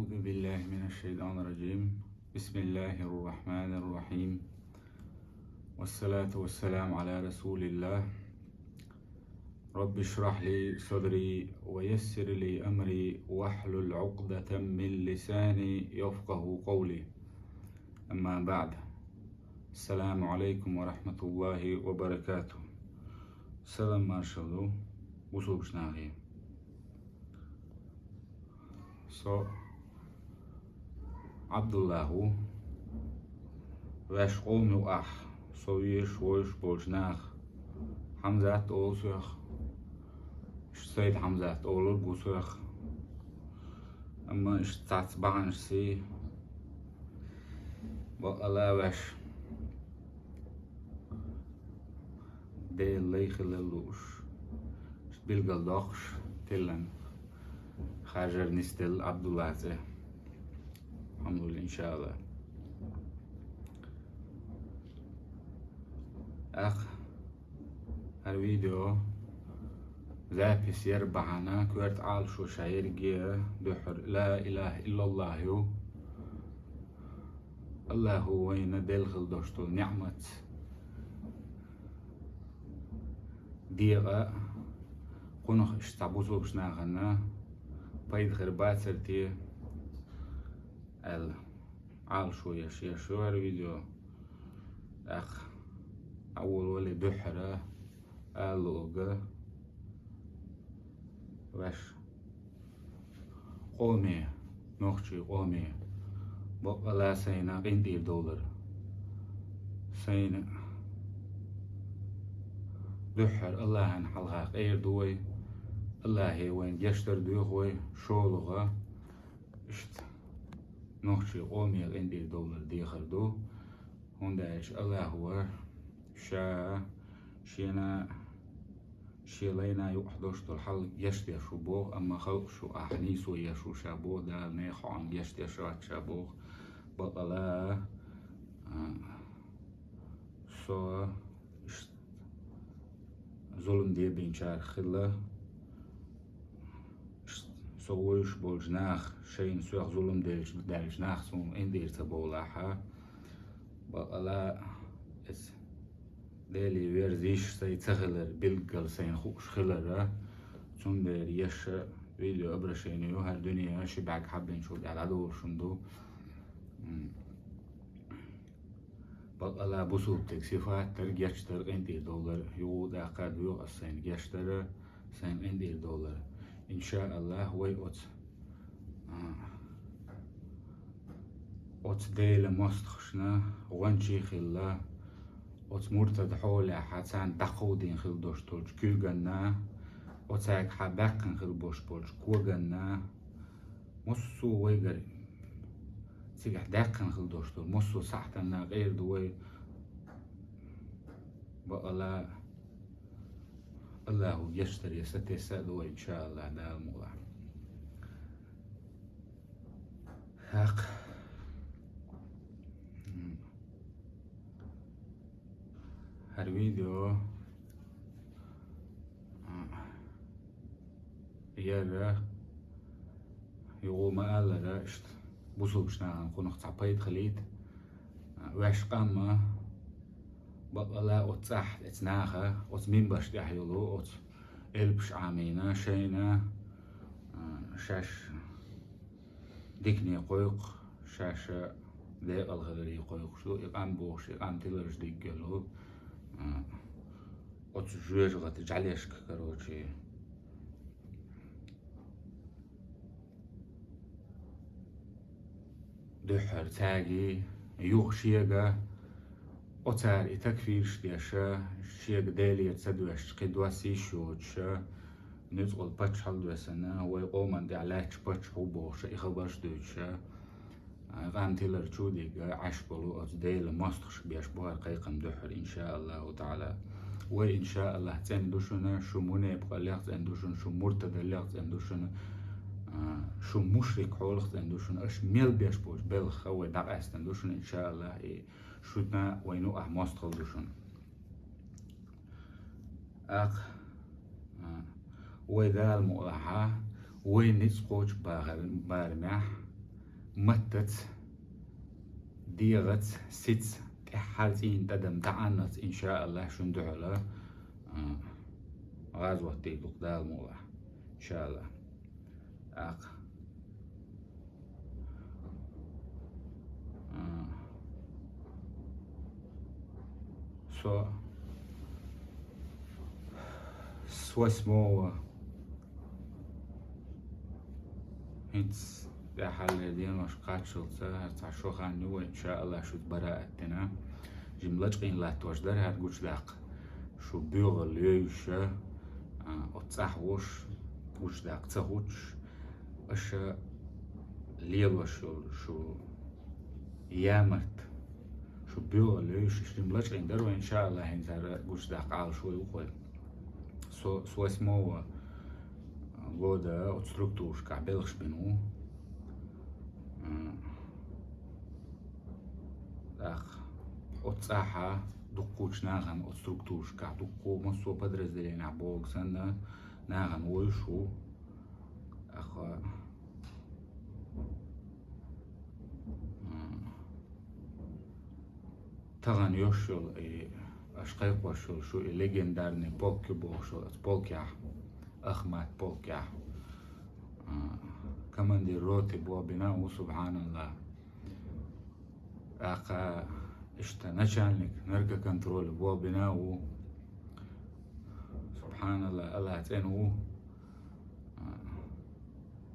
أعوذ بالله من الشيطان الرجيم. بسم الله الرحمن الرحيم، والصلاة والسلام على رسول الله. رب اشرح لي صدري ويسر لي أمري واحلل عقدة من لساني يفقه قولي. أما بعد، السلام عليكم ورحمة الله وبركاته. سلام مارشالو وصوبش ناغي. Abdullahu wesh qolnu sowish wosh bolshnach Hamzat olsuch Said Hamzat olur gusuch amma ishtats bagansi ba ala wesh de leeglelush bilgaldoch tillen Hajar nistel Abdullah ze Alhamdulillah inşallah. Her video zapis yerbahana kört al şu şair giye duhur la ilahe illallah yu Allahu veyne delgil dostul ni'mat diye konuh iştabuzu bişnağına payid gırbat sertiye عال شوية شو الفيديو أول ولي دحرة ألوغة وش قومي نوخشي قومي بقى لا سينا $20 سينا دحر الله نحلها غير دوي الله وين يشتر دوي شولغة اشت نوخشي قومي $20 دي خردو هنداش الله هو شيلينا يوحدوش الحل يشتي شبوغ أما خلق شو أحنيسو يشو شابوغ دا نيخو عن يشتي شوات شابوغ بطلا سو ظلم دي بينشار خلا سويش بولجناخ شين سوخ ظلم دالجناخ سون اندير تبولاحا بقلا اس دالي ويرزيش سي تغلر بلقل سين خوش خلرة سون دير يش فيديو ابرشينيو هر دنيا شبعك حابين شو على دور شندو بقلا بسوبتك صفات ترجيشتر $20 يو دا قاد يو السين جيشتر سين $20 إن شاء الله وي أوت ديل مستخشنا وانشي خلا أوت مرتد حولي حتان دقودين خل دوشتولج كوغنا أوتاك حباقن خل بوش بولج كوغنا مصو ويغر سيح داقن خل دوشتول مصو صحتنا غير دوي بقلا الله يشتري ستسألوا إن شاء الله دا الموضوع حق هر فيديو يرى يقوم ألا راشت بوصوبشنا نكون تعبيد خليد واش قامة بقلا أتصح اتناخا أتمين باش تحيلو أت إلبش عامينا شينا شاش ديكني قويق شاش ديق الغلري قويق شو إقام بوش إقام تلرش ديقلو أت جوج غتجعليش كروشي دحر تاجي يوغشيغا أتار إتكفير شتياشا شيء دالي يتصدوش قدواسي شوتشا نزغل باتش حلوسنا ويقوم دي علاج باتش حبوش إخبارش دوتشا غان تيلر تشوديغا عشبلو أتديل ماستخش بياش بوار قيقم دحر إن شاء الله تعالى وإن شاء الله تين دوشنا شو منيبقى لغز اندوشن شو مرتدى لغز اندوشن شو مشرك حولغ اندوشن أش ميل بياش بوش بلخ هو داق استندوشن إن شاء الله شوتنا وينو أحماس تخلدوشن ويدا المؤلحة وين نسقوش بارمح متت ديغت ست تحالتين تدم تعنت إن شاء الله شندعو له غازوة تيدوق دال موضح إن شاء الله سو اسمه هيتس ده حال دين وش قاتشلته تعشو خاني وإن شاء الله شو براءتنا جملتقين لا توجدر هرجوش داق شو بيغ ليش أتصحوش وش داق تهوش أش ليل شو يامت شو بيغ ليش جملتقين درو إن شاء الله هنزار جوش داق عال شوي وخوي سو اسمه غودا أتستركتوش كعبلغش بينو داخ أتصاحة دقوش ناغن أتستركتوش كعدقو مصو بدرز دلين عبوغ سنة ناغن ويشو تغن يوشل أشقيق وشل شو ليجندارني بولكي بوشل بولكيا أخمات بولكيا كمان دي روتي بوا بناو سبحان الله أخا اشتنشانك نرجع كنترول بوا بناو سبحان الله الله تنو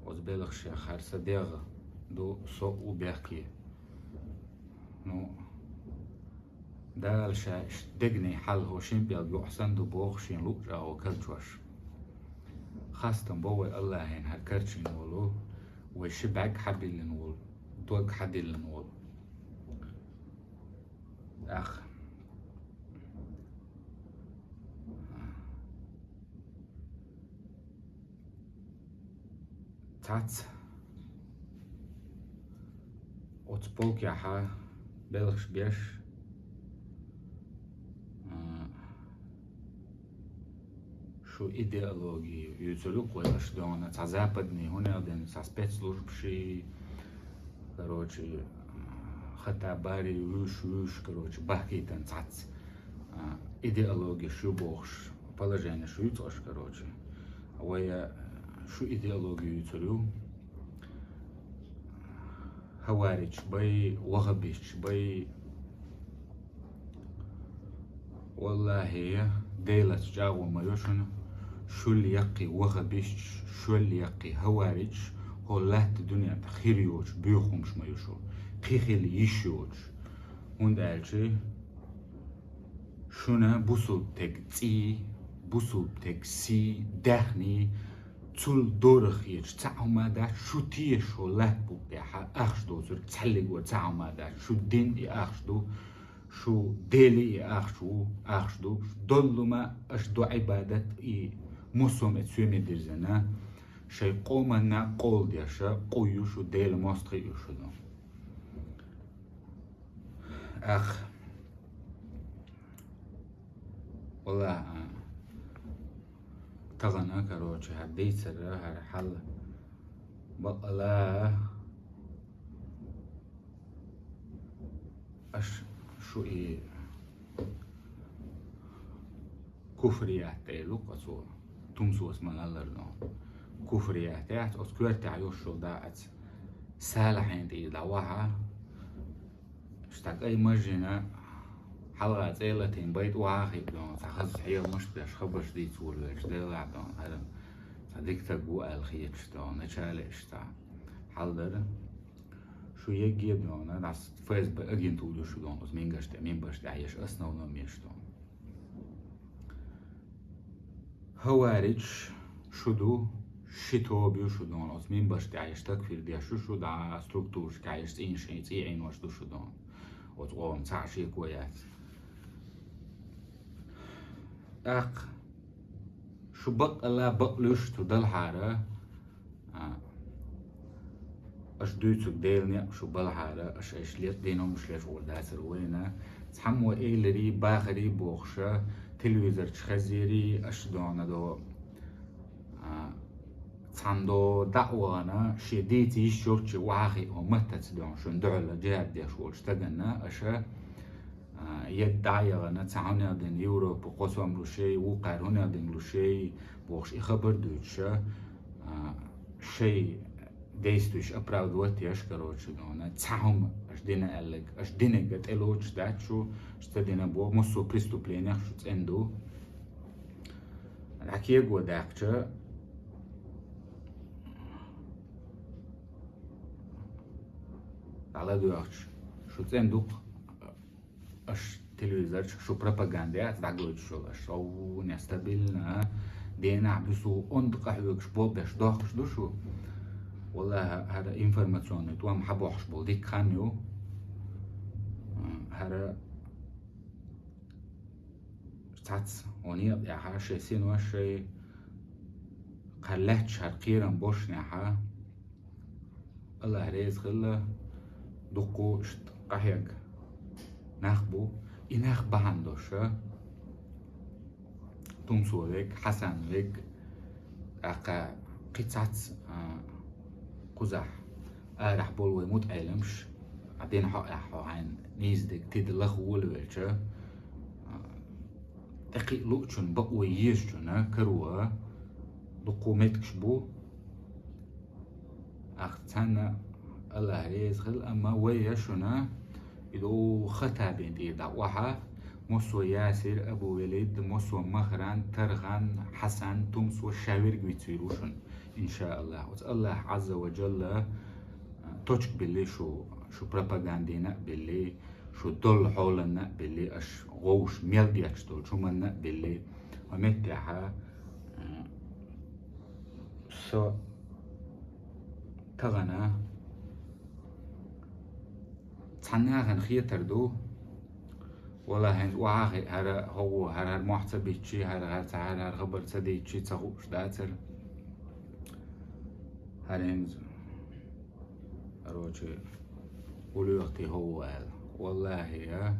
وزبلغ شيخ هرسا ديغ دو سوء وبيحكي نو دال شاش دقني حل هو شين بيل يحسن دو بوغ شين لوجا وكالجوش خاصة بوي الله هين هالكرتش نولو وشبعك حبي اللي نول دوق حدي اللي نول أخ تات وتبولك يا حا بلغش بيش شو إيديولوجي يوتلوك ويش دون تعزابدني هنا دين ساسبيتسلوش بشي كروتشي خطا باري وش كروتشي بحكي تنتعت إيديولوجي شو بوخش بلجاني شو يتوش كروتشي ويا شو إيديولوجي يوتلو هوارج بي وغبيش بي والله ديلت جاو ما يوشن شو اللي يقي وغبيش شو اللي يقي هوارج هو لات الدنيا تخيريوش بيوخمش ما يوشو خيخي اللي يشيوش هون دالشي شونا بوصل تك تي بوصل تك سي داخني تول دورخيش تعو ما دا شو تيشو لات بوكيحا أخشدو زر تحلقو تعو ما دا شو دين أخشدو شو ديلي أخشدو دولو ما أشدو عبادت موسوم اتسومي ديرزنا شي قومنا قول ديشا قويو شو ديل ماستخي يوشو دو أخ والله تغنى كروتشي هديت سرها حل بقلا شو كفريات تيلو قصور تمسو اسمان الله لهم كفريات تاعت أذكر تعيوش شو داعت سالحين تي دعوها اشتاق أي مجنة حلقة تيلتين بيت واخي دون تخص حيل مش بيش خبر شديد تقول ليش ديلع دون هذا صديق تقو الخيش دون نشالش تا حلدر شو يجي دون ناس فاز بأجين تقولوا شو دون بس مين قشت مين بشت عايش أصلا ونميش دون هوارج شدو شتو بيو شو دون بس مين بشت عايش تكفير دي شو دا ستركتورش كعايش تين شيء تين واش دو شو دون وتقوم تعشي كويات أخ شو بق الله بقلوش تدل حارة أش دوتو ديلني شو بالحارة أش إشليت دينو مش ليش ولدات روينا تحمو إيلري باخري بوخشة تلفزر تخزيري أش دونا دو صندو دعوانا شديتي شورتش واغي ومتت دون شون دعلا جاب ديش واشتغلنا أشا يدعي غنا تعاوني دين يورو بقوسهم لشي وقاروني دين لشي بوش إخبر دوتشا شيء ديستوش أبراود واتي أشكروش دونا تعاهم أشدينا ألق أشدينا قد إلوش داتشو اشتدينا بو مصو بريستوبلينيخ شو تندو الحكي يقوى داقشا على دوش شو تندو أش تلفزيون شو بروباغندا تعقول شو أش أو نستقبلنا دينا بسو أندق حيوكش بوبش داخش دوشو والله هذا إنفورماسيون توام حبوحش بوديك خانيو هذا تاتس ونيا يا حاشة سين وشي قلت شرقيرا بوش نحا الله ريز خلا دقو اشت قهيق نخبو إنخ بهندوشا تمسو لك حسن لك أقا قطعت قزح راح بولوي موت أيلمش عدين حق عن نيزدك تدلخ ولويتشا تقي لوتشن بقوي يشجنا كروا دقو متكشبو أختنا الله ريزخل أما ويشنا إذا خطابين إذا وحا موسو ياسر أبو وليد موسو مخران ترغان حسن تمسو الشاورق بيتسيروشن إن شاء الله الله عز وجل توشك باللي شو بروباغاندينا باللي شو دول حولنا باللي أش غوش ميلدياتش دول شو منا باللي ومتها سو تغنى تحناغن خيتردو والله هند وعاغي هذا هو هذا المحتبي شيء هذا خبر تدي شيء تغوش داتر هذا هند روجي ولوقتي هو والله يا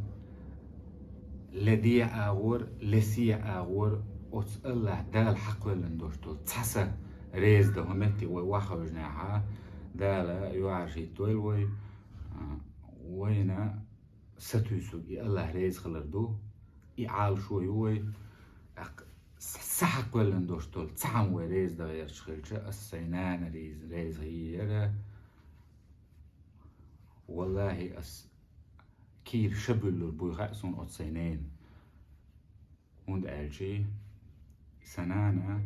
لدي أغور لسي أغور أتس الله دال حق ولندوشتو تحسا ريز ده همتي وواخو جناحا دال يوعشي تويلوي وينا ستوسوغي الله ريز خلردو إعال شوي سحق ولندوشتو تسعم وريز ده غير شخلشة السينان ريز هي والله كير شبل البويغاسون أتسينين وند ألشي سنانا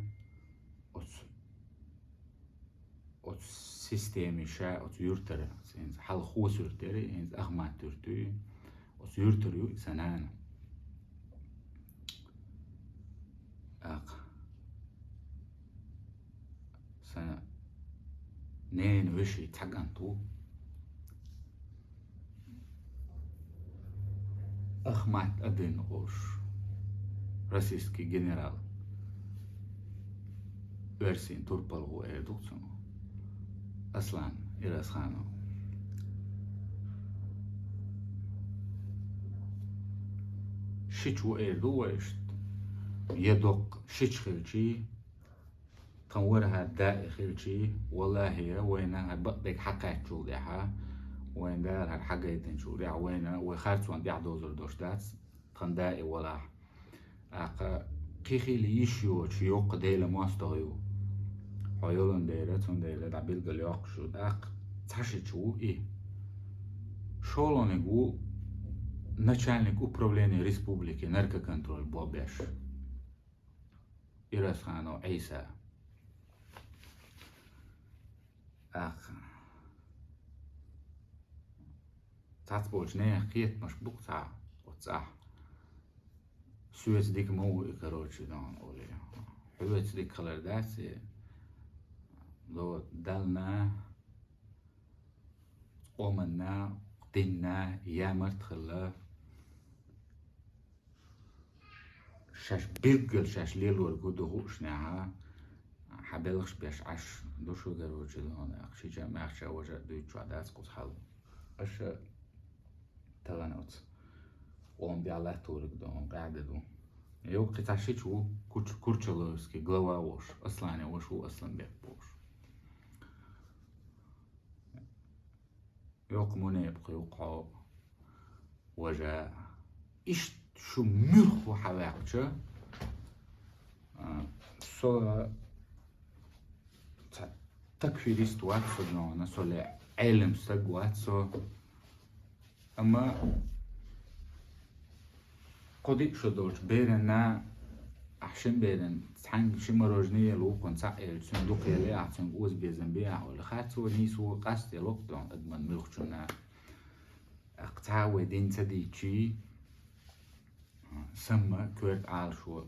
أت سيستمي شا أت يورتر سينز حال خوس يورتري إنز أغمات تورتي أت يورتريو سنانا سنة نين وشي تحقنتو أخمات أدين أوش راسيسكي جنرال ورسين توربال هو إيدوكسونو أصلاً إراس خانو شيتشو إيدو ويشت يدوق شيتش خلشي تنورها دائي خلشي والله هي وينها بقدك حقات شو ليها وين دار هالحاجة يتنشو ليها وينها وخارج وان ديع دوزر دوشتات تندائي ولا قيخي ليشيو تشيو قديلة مواستغيو حيولن دايرة تندايلة دعبيل قلياق شو داق تحشيتشو إيه شولونيقو начальник управления республики наркоконтроль Бобеш Ирасхану Айса تعتبوجناه خيط مشبوك تاع وتصح سويت ديك مو كروتشي دون أولي حويت ديك خلال داسي لو دالنا قومنا قدنا يامرت خلا شاش بيقل شاش ليل ورقودو هوش ناها حبلغش بيش عش دوشو كروتشي دون أخشي جامع شا وجه دويتشو عداس قوت حل أش تغنوت وهم بيعلاه تورك دوم قاعدة دوم يو قطع شيء شو كورتشلوسكي غلوا وش أصلاً وش هو أصلاً بيحبوش يوق منيبق يوقع وجاء إيش شو مرخو حواقشة سو تكفيريست واتسو نونا سو علم سق واتسو أما قديك شو دولش بيرنا أحشم بيرن تحنج شما روجنية لوقن سعيل صندوق يلي أعتنق أوز بيزن بيع ولا خاتو نيسو قاست يلوقتون أدمن ملخشنا اقتعا ودين تديتشي سما كورت عالشو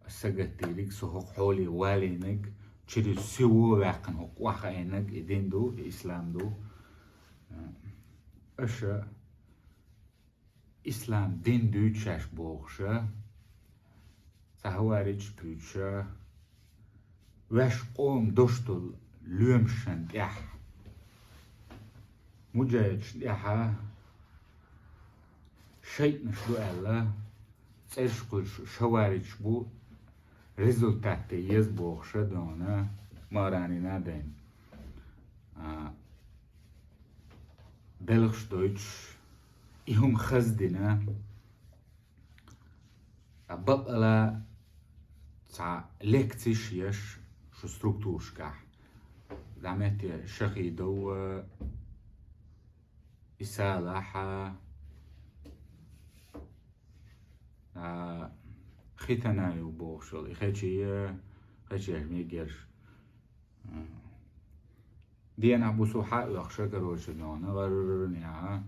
السجتي ليك سوق حولي والينك تشري سوو واقن هق وخاينك إدين دو إسلام دو أشا إسلام دين دو تشاش بوغشا سهوارج بيتشا واش قوم دوشتل لومشن تيح مجايج تيحا شيء نشدو ألا تسيرش قلش شوارج بو ريزولتات تيز بوغشا دونا ماراني نادين بلغش دويتش إهم خزدنا بقلا تاع ليكتيش يش شو ستركتورشكا دعمت شقي دو إسالحة ختنا يبوغشل خيتشي ميجرش دي أنا بوسو حق يخشى كروش دونا غرنيا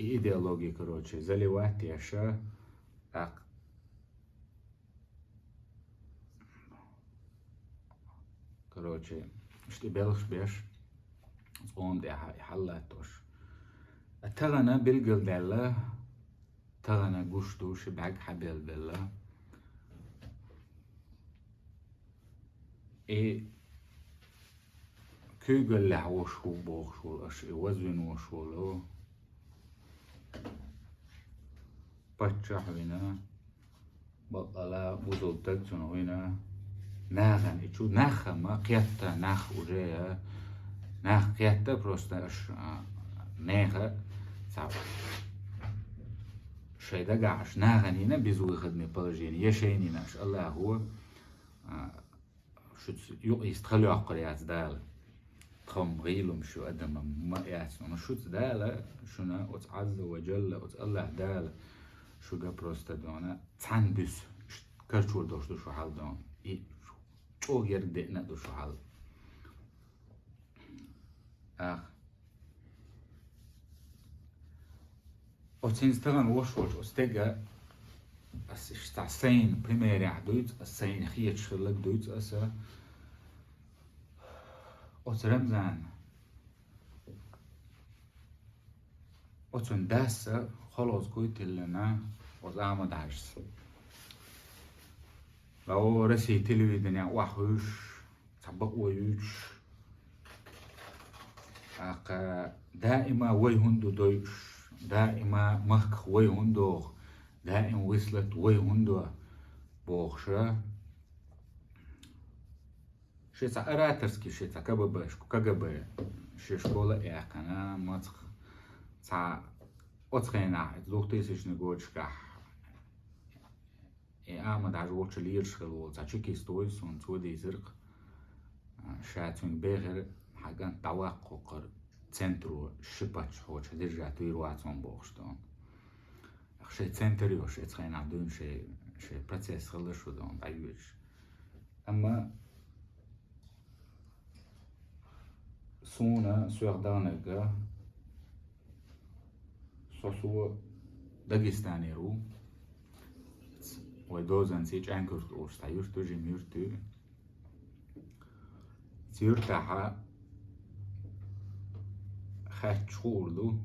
إيديولوجي كروش زلي وقت يشا كروتشي مش بلغش بيش قوم دي حلاتوش التغنى بالقل دالة تغنى قشتوش بعق حبيل بلا كيقل لحوشو بوخشو اش وزن وشولو باتشح وينا بطلا بوزلتك تنوينا ناخن إيشو ناخ ما قيادة ناخ وجاية ناخ قيادة بروستا إيش ناخ صعب شيء ده قاعش ناخنينا بيزوي خدمة بلجيني يشينينا إيش الله هو شو يستخلوا عقليات دال تخم غيلهم شو قدم ما يعرفون شو دال شو نا وتعز وجل وتالله دال شو جا بروستا دونا تعنبس كرشور دوشتو شو حال دون شو يردئنا دو شو حال وتنستغن وشوش استيجا بس اشتع سين بريميري عدوت السين خيت شغلك دوت أسا وترمزان وتنداسة خلاص قلت لنا وزعمد عجز لو رسي تلويدنيا وحوش تبق ويوش دائما ويهندو دويش دائما مخ ويهندو دائما وصلت ويهندو بوخشة شيء أراترسكي شيء كبابش كجبا شيء شكولة إعكنا ماتخ تا أتخينا زوجتيش نقولش كح أمد عجوش ليرش خلول تا شكي ستويس ونتودي زرق شاتون بغير حاجان توقع قر تنترو شباتش هوش هدرجع تويرواتون بوخشتون شيء تنتري وش أتخينا عدون شيء بروسيس خلص ودون بعيوش أما سونا سوردانجا سوسو داغستاني رو ودوزن سيج أنكرت أوستايوش توجي ميرتو تيرتاحا خات شغولو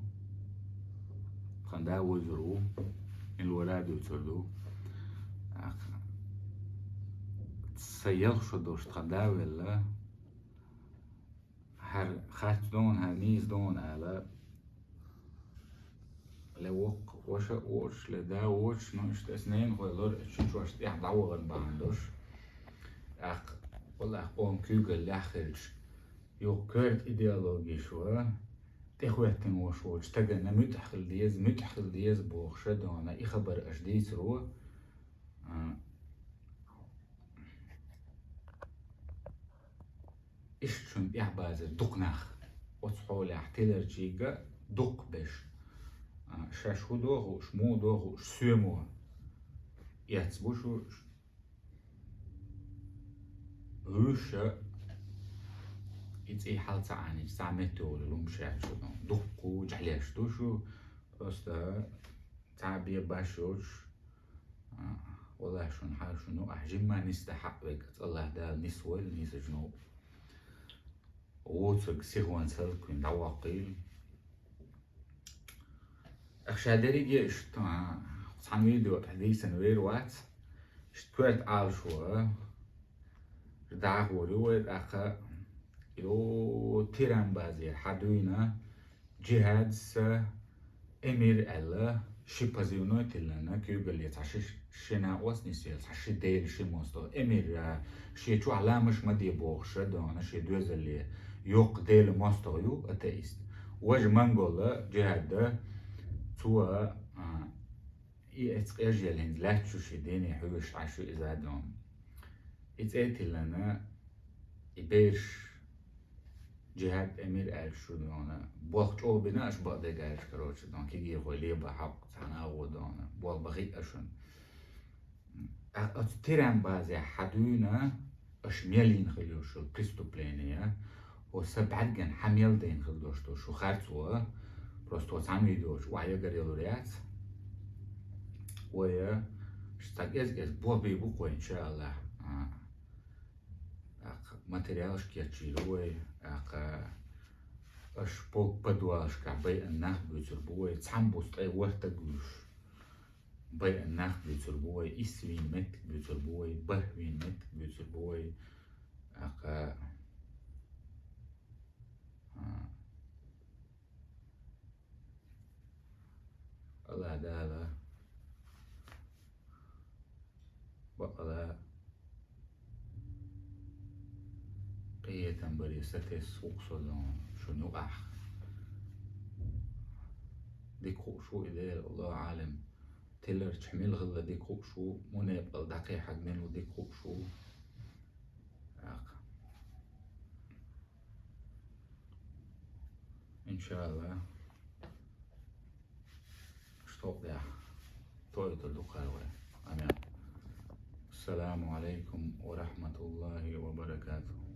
خندا وزرو الولاد يتردو سيغشو دوش خندا ولا هر خات دون هر نيز دون على لوق وش لدا وش نوشت اثنين غير شو اشت اح دعوة بعندوش والله قوم كيوغل لاخرج يو كرت ايديولوجي شو تخواتن وشوش تجنا متحخل ديز بوخشة دانا خبر أجديس رو إشتشن إحباز دقناخ وصحول احتلر جيجا دق بش شاشو دوغو شمو دوغو سيمو يتسبوشو روشة إتسي حالة عني سامتو للمشاهد شو دقو جحليش دوشو أستا تعبير باشوش والله شون حال شنو أحجم ما نستحق بك الله دال نسول نسجنو ووتسك سيغوان سلكين دواقيل أخشادري دي اشتا صحن فيديو حديثا وير وات اشتوات عال شو دعاه ولوت أخا يو تيران بازير حدوينا جهاد سا امير ألا شيبازيونو تلنا كيوغل يتعشي شنا واسنيسي يتعشي ديل شي موستو امير شي شو علامش مدي بوغش دانا شي دوزل يوق ديل موستو يو اتايست واج منغولا جهاد توا اتقياج يلين لاتشو شي ديني حوش عشو ازادهم اتقيت لنا إبيرش جهاد أمير ألشو دانا بوقت أو بناش بقدر جالش كروش دان كي جي غولي بحق تانا ودانا بوق بغي أشون أتتران بازي حدونا أش ميلين خليوشو بريستوبلينيا وسبعد جن حميل دين خلدوشتو شو خارتوا بروستو تعمي دوش وعيا قريلوريات ويا اشتاق از بوبي بوكو إن شاء الله ماتريالش كياتشيلوي اش بوك بدوالش كعبي الناخ بيتربوي تسامبوست اي ورتقوش بي الناخ بيتربوي اسوين مت بيتربوي بهوين مت بيتربوي الله دالا بقلا قية بريستي سوق صدام شنو ديك شو إليه الله عالم تلر تحمل غلا ديك شو مو يبقى دقيقة منو ديك شو إن شاء الله اشتوق ده تويت الدقاوة أمين السلام عليكم ورحمة الله وبركاته.